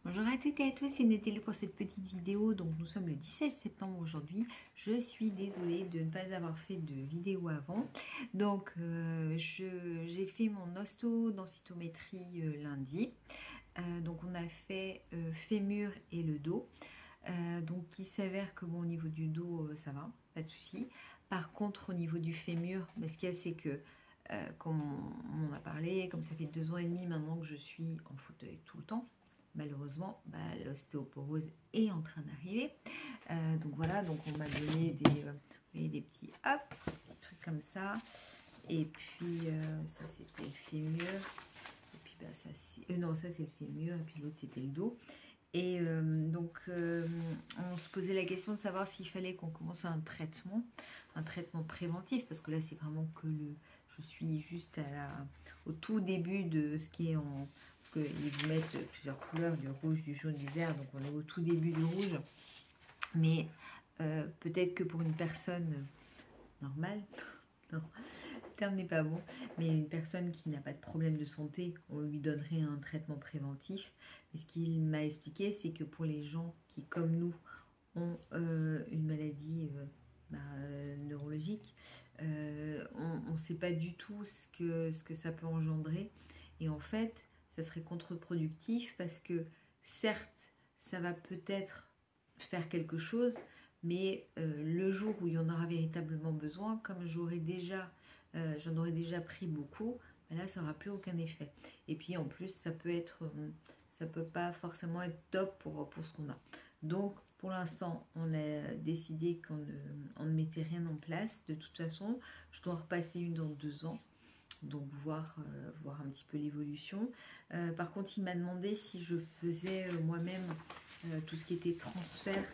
Bonjour à toutes et à tous, c'est Nathalie pour cette petite vidéo. Donc nous sommes le 17 septembre aujourd'hui. Je suis désolée de ne pas avoir fait de vidéo avant. Donc j'ai fait mon osteo-densitométrie lundi. Donc on a fait fémur et le dos. Donc il s'avère que bon, au niveau du dos ça va, pas de souci. Par contre au niveau du fémur, ce qu'il y a c'est que comme on en a parlé, comme ça fait 2 ans et demi maintenant que je suis en fauteuil tout le temps, malheureusement l'ostéoporose est en train d'arriver. Donc voilà, donc on m'a donné des petits hop, des trucs comme ça. Et puis ça c'était le fémur. Et puis ça c'est non, ça c'est le fémur et puis l'autre c'était le dos. Et on se posait la question de savoir s'il fallait qu'on commence un traitement préventif, parce que là c'est vraiment que je suis juste au tout début de ce qui est en... Parce qu'ils vous mettent plusieurs couleurs, du rouge, du jaune, du vert, donc on est au tout début du rouge. Mais peut-être que pour une personne normale, non, le terme n'est pas bon, mais une personne qui n'a pas de problème de santé, on lui donnerait un traitement préventif. Mais ce qu'il m'a expliqué, c'est que pour les gens qui, comme nous, ont une maladie neurologique, on ne sait pas du tout ce que ça peut engendrer. Et en fait, ça serait contre-productif parce que certes, ça va peut-être faire quelque chose, mais le jour où il y en aura véritablement besoin, comme j'en aurais déjà pris beaucoup, là ça n'aura plus aucun effet. Et puis en plus ça peut pas forcément être top pour ce qu'on a. Donc pour l'instant on a décidé qu'on ne mettait rien en place. De toute façon je dois repasser une dans 2 ans, donc voir un petit peu l'évolution. Par contre il m'a demandé si je faisais moi-même tout ce qui était transfert.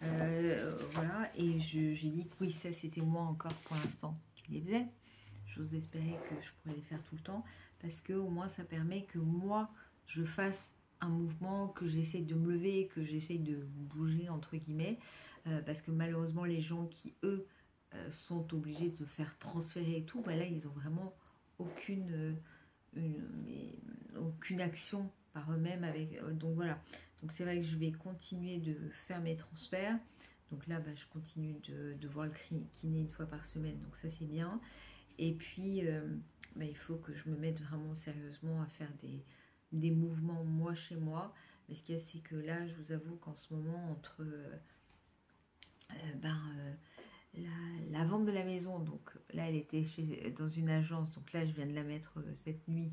Voilà, et j'ai dit que oui, ça c'était moi encore pour l'instant qui les faisais. J'ose espérer que je pourrais les faire tout le temps, parce que au moins ça permet que moi je fasse un mouvement, que j'essaye de me lever, que j'essaye de bouger entre guillemets, parce que malheureusement les gens qui eux sont obligés de se faire transférer et tout, là ils ont vraiment aucune action par eux-mêmes avec. Donc voilà, donc c'est vrai que je vais continuer de faire mes transferts. Donc là je continue de voir le kiné une fois par semaine, donc ça c'est bien. Et puis il faut que je me mette vraiment sérieusement à faire des mouvements moi chez moi. Mais ce qu'il y a c'est que là je vous avoue qu'en ce moment entre la vente de la maison, donc là elle était dans une agence, donc là je viens de la mettre cette nuit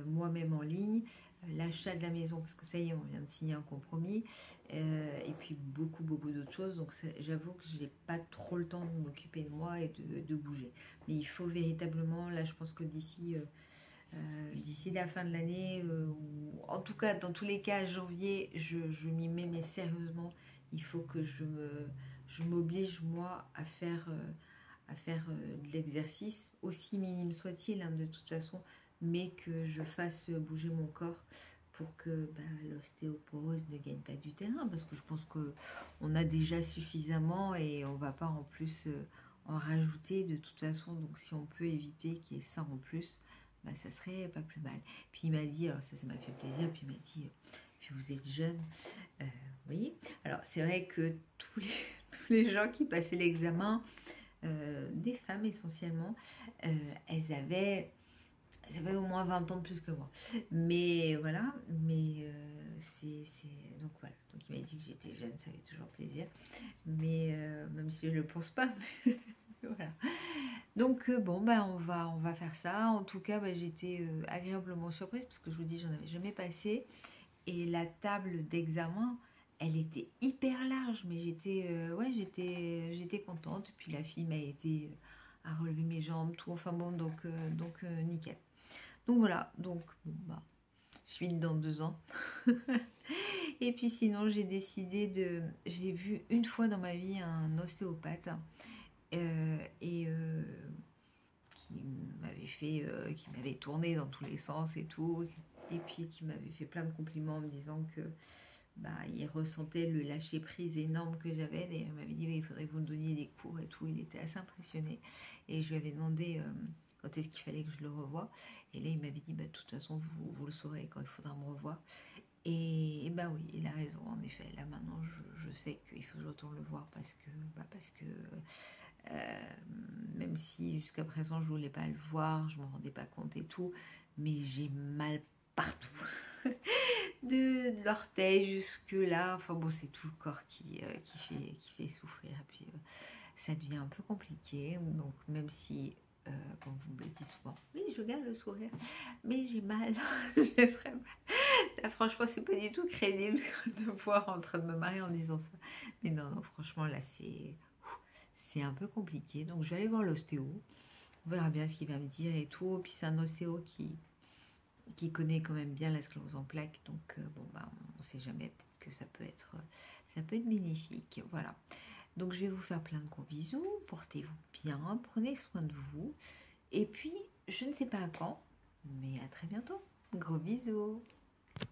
moi-même en ligne, l'achat de la maison, parce que ça y est on vient de signer un compromis, et puis beaucoup d'autres choses, donc j'avoue que j'ai pas trop le temps de m'occuper de moi et de bouger. Mais il faut véritablement, là je pense que d'ici la fin de l'année, ou en tout cas dans tous les cas janvier, je m'y mets, mais sérieusement il faut que je m'oblige moi à faire de l'exercice, aussi minime soit-il, de toute façon, mais que je fasse bouger mon corps pour que l'ostéoporose ne gagne pas du terrain, parce que je pense qu'on a déjà suffisamment et on va pas en plus en rajouter de toute façon. Donc si on peut éviter qu'il y ait ça en plus, ça serait pas plus mal. Puis il m'a dit, alors ça m'a fait plaisir, puis il m'a dit, puis vous êtes jeune, vous voyez. Alors c'est vrai que tous les gens qui passaient l'examen, des femmes essentiellement, elles avaient au moins 20 ans de plus que moi. Mais voilà, donc voilà. Donc il m'a dit que j'étais jeune, ça fait toujours plaisir. Mais même si je ne le pense pas, mais voilà. Donc bon, on va faire ça. En tout cas, j'étais agréablement surprise, parce que je vous dis, j'en avais jamais passé. Et la table d'examen, elle était hyper large, mais j'étais contente. Et puis la fille m'a aidé à relever mes jambes, tout. Enfin bon, donc nickel. Donc voilà, donc suite dans 2 ans. Et puis sinon, j'ai vu une fois dans ma vie un ostéopathe qui m'avait tourné dans tous les sens et tout, et puis qui m'avait fait plein de compliments en me disant que il ressentait le lâcher prise énorme que j'avais. D'ailleurs il m'avait dit il faudrait que vous me donniez des cours et tout. Il était assez impressionné, et je lui avais demandé quand est-ce qu'il fallait que je le revoie, et là il m'avait dit de toute façon vous le saurez quand il faudra me revoir. Et bah oui, il a raison, en effet. Là maintenant, je sais qu'il faut que je retourne le voir parce que même si jusqu'à présent je voulais pas le voir, je me rendais pas compte et tout, mais j'ai mal partout. De l'orteil jusque là, enfin bon, c'est tout le corps qui fait souffrir. Et puis ça devient un peu compliqué, donc même si comme vous me le dites souvent, oui, je garde le sourire, mais j'ai mal. J'ai vraiment là, franchement, c'est pas du tout crédible de voir en train de me marier en disant ça, mais non, non, franchement là c'est un peu compliqué, donc je vais aller voir l'ostéo, on verra bien ce qu'il va me dire et tout. Puis c'est un ostéo qui connaît quand même bien la sclérose en plaques, donc bon bah on sait jamais, peut-être que ça peut être bénéfique, voilà. Donc je vais vous faire plein de gros bisous, portez-vous bien, prenez soin de vous, et puis je ne sais pas à quand, mais à très bientôt. Gros bisous.